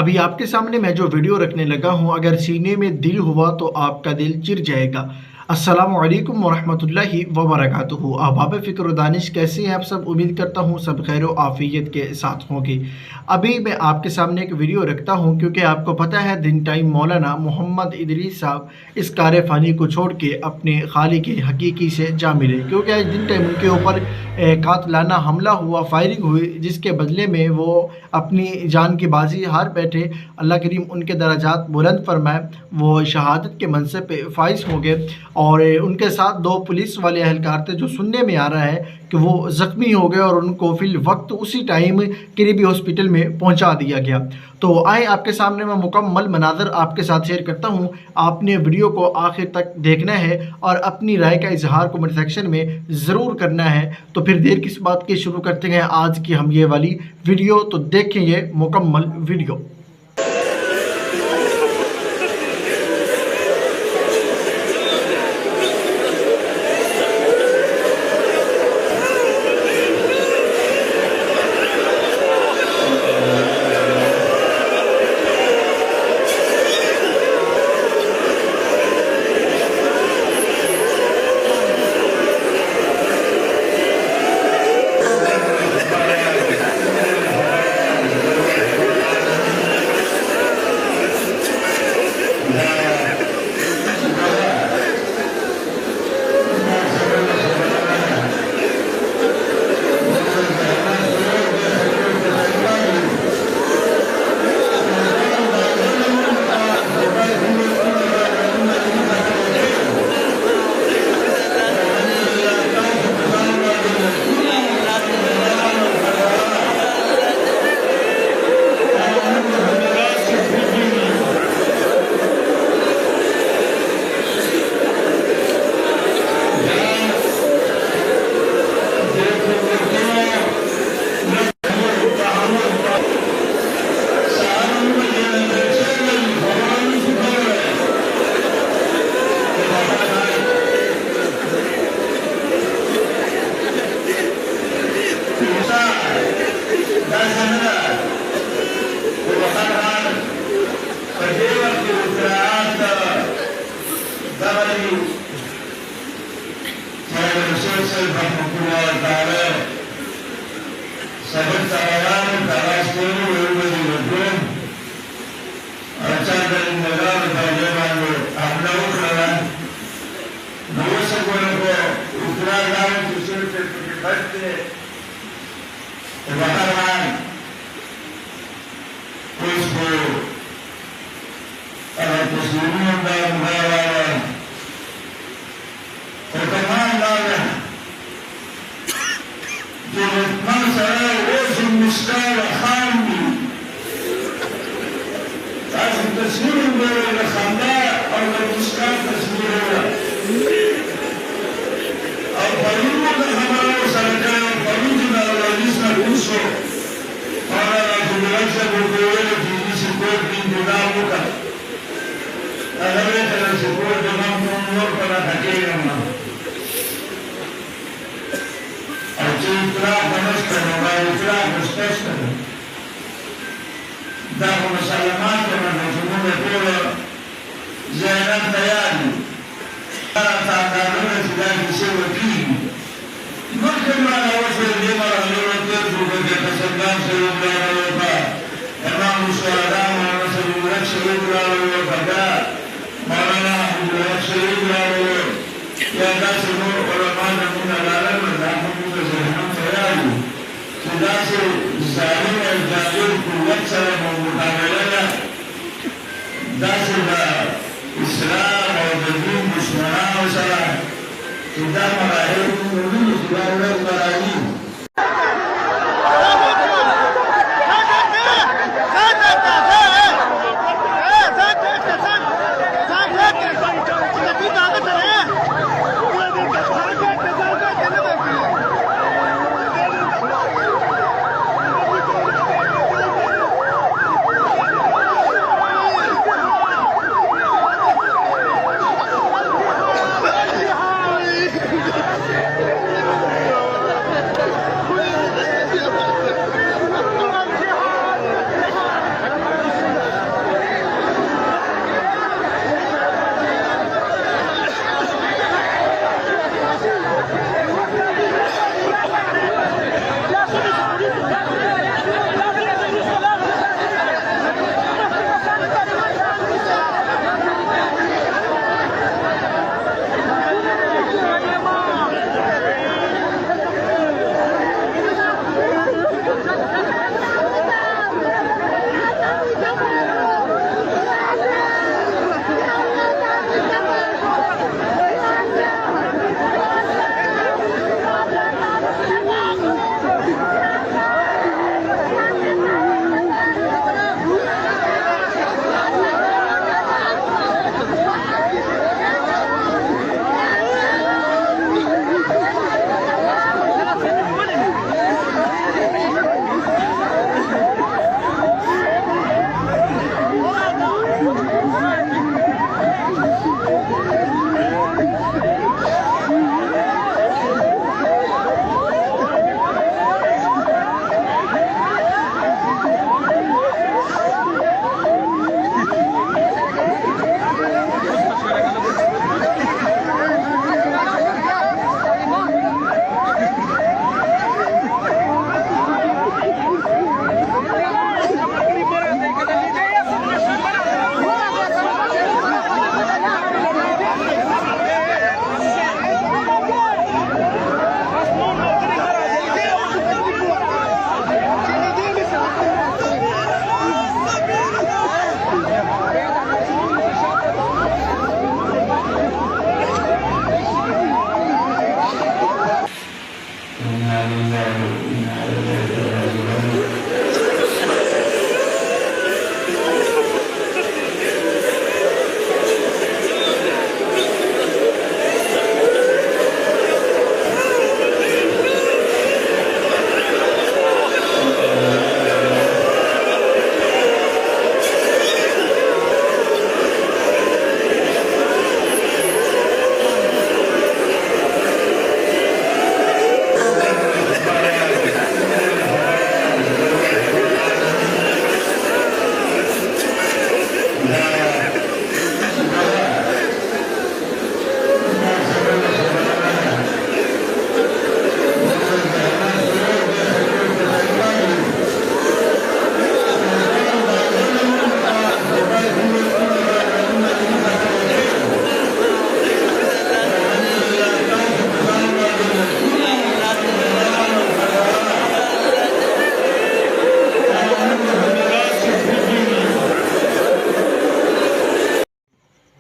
अभी आपके सामने मैं जो वीडियो रखने लगा हूँ, अगर सीने में दिल हुआ तो आपका दिल चिर जाएगा। अस्सलामु अलैकुम वरहमतुल्लाहि वबरकातुहू। अहबाब फ़िक्र व दानिश, कैसे हैं आप सब? उम्मीद करता हूँ सब खैर व आफ़ियत के साथ होंगे। अभी मैं आपके सामने एक वीडियो रखता हूँ क्योंकि आपको पता है दिन टाइम मौलाना मोहम्मद इदरीस साहब इस कार फ़ानी को छोड़ के अपने खालिक हकीकी से जा मिले, क्योंकि आज दिन टाइम उनके ऊपर कातलाना हमला हुआ, फायरिंग हुई, जिसके बदले में वो अपनी जान की बाजी हार बैठे। अल्लाह करीम उनके दराजात बुलंद फरमाए, वो शहादत के मनसब पे फाइज हो गए। और उनके साथ 2 पुलिस वाले एहलकार थे, जो सुनने में आ रहा है कि वो ज़ख्मी हो गए और उनको फिल वक्त उसी टाइम करीबी हॉस्पिटल में पहुंचा दिया गया। तो आए आपके सामने मैं मुकम्मल मनाज़र आपके साथ शेयर करता हूं। आपने वीडियो को आखिर तक देखना है और अपनी राय का इजहार कमेंट सेक्शन में ज़रूर करना है। तो फिर देर किस बात की, शुरू करते हैं आज की हम ये वाली वीडियो। तो देखें ये मुकम्मल वीडियो।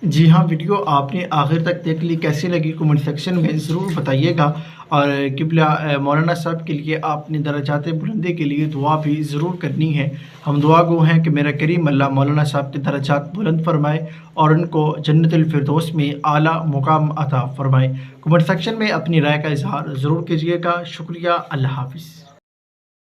जी हाँ, वीडियो आपने आखिर तक देख ली, कैसी लगी कमेंट सेक्शन में ज़रूर बताइएगा। और क़िबला मौलाना साहब के लिए आपने दर्जात बुलंदी के लिए दुआ भी ज़रूर करनी है। हम दुआ गो हैं कि मेरा करीम अल्लाह मौलाना साहब के दर्जात बुलंद फरमाए और उनको जन्नतुल फिरदौस में आला मुकाम अता फ़रमाए। कमेंट सेक्शन में अपनी राय का इज़हार ज़रूर कीजिएगा। शुक्रिया, अल्लाह हाफ़िज़।